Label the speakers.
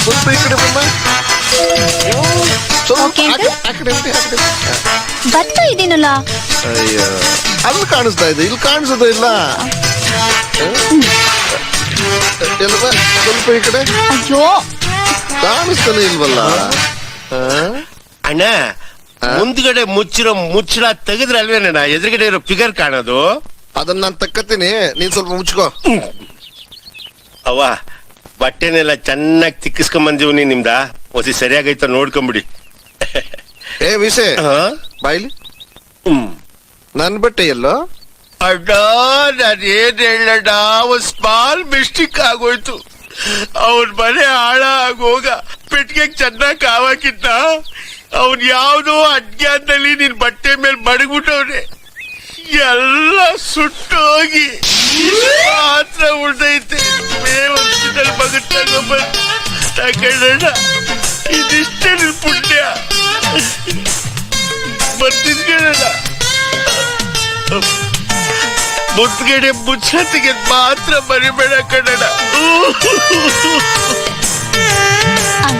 Speaker 1: ಸ್ವಲ್ಪ ಈ ಕಡೆ ಬಮ್ಮ.
Speaker 2: Okay, uncle.
Speaker 1: ಆ ಕಡೆ ಉಂಟು, ಆ ಕಡೆ.
Speaker 2: ಬರ್ತಾ ಇದೀನಲ್ಲ.
Speaker 1: ಅಯ್ಯೋ ಅಲ್ಲಿ ಕಾಣಿಸ್ತಾ ಇದೆ, ಇಲ್ಲಿ ಕಾಣಿಸೋದೇ ಇಲ್ಲ. ಎಲ್ಲವ ಸ್ವಲ್ಪ ಈ ಕಡೆ
Speaker 2: ಅಯ್ಯೋ
Speaker 1: ಕಾಣಿಸ್ತಾನೆ ಇಲ್ವಲ್ಲ.
Speaker 3: ಅಣ್ಣ ಮುಂದ್ಗಡೆ ಮುಚ್ಚಿರೋ ಮುಚ್ಚಳ ತೆಗೆದ್ರೆ ಅಲ್ವೇನಣ್ಣ ಎದುರುಗಡೆ ಇರೋ ಫಿಗರ್ ಕಾಣೋದು.
Speaker 1: ಅದನ್ನ ನಾನು ತಕ್ಕತ್ತೀನಿ, ನೀನ್ ಸ್ವಲ್ಪ ಮುಚ್ಕೋ.
Speaker 3: ಅವ್ವ ಬಟ್ಟೆನೆಲ್ಲ ಚೆನ್ನಾಗಿ ತಿಕ್ಕಿಸ್ಕೊಂಡ್ ಬಂದೀವಿ ನಿಮ್ದ. ಹೊಸಿ ಸರಿಯಾಗೈತ ನೋಡ್ಕೊಂಬಿಡಿ.
Speaker 1: ಏ ವಿಷಯ ಬಾಯ್ಲಿ, ನನ್ ಬಟ್ಟೆ ಎಲ್ಲೋ?
Speaker 3: ಅಣ್ಣ ನಾನು ಏನ್ ಹೇಳಣ್ಣ, ಒಂದ್ ಸ್ಮಾಲ್ ಮಿಸ್ಟೇಕ್ ಆಗೋಯ್ತು. ಅವನ್ ಮನೆ ಹಾಳ ಆಗೋಗ ಪೆಟ್ಟಿಗೆ ಚೆನ್ನಾಗ್ ಕಾವಾಕಿದ್ದ. ಅವನ್ ಯಾವ್ದೋ ಅಜ್ಞಾನದಲ್ಲಿ ನಿನ್ ಬಟ್ಟೆ ಮೇಲೆ ಮಡಗ್ಬಿಟ್ಟವ್ರೆ. ಎಲ್ಲ ಸುಟ್ಟೋಗಿ ಮಾತ್ರ ಉಳ್ದೈತೆ. ಮೇವರ್ಷದಲ್ಲಿ ಮಗನ್ ತಗೊಂಬಂದ ಇದಿಷ್ಟೇ ನಿನ್ ಪುಣ್ಯ. ಬರ್ತಿದ್ಗೇಳ ಮುದ್ಗಡೆ ಮುಚ್ಚತ್ತಿಗೆ ಮಾತ್ರ ಮರಿಬೇಡ ಕಣಣ್ಣ.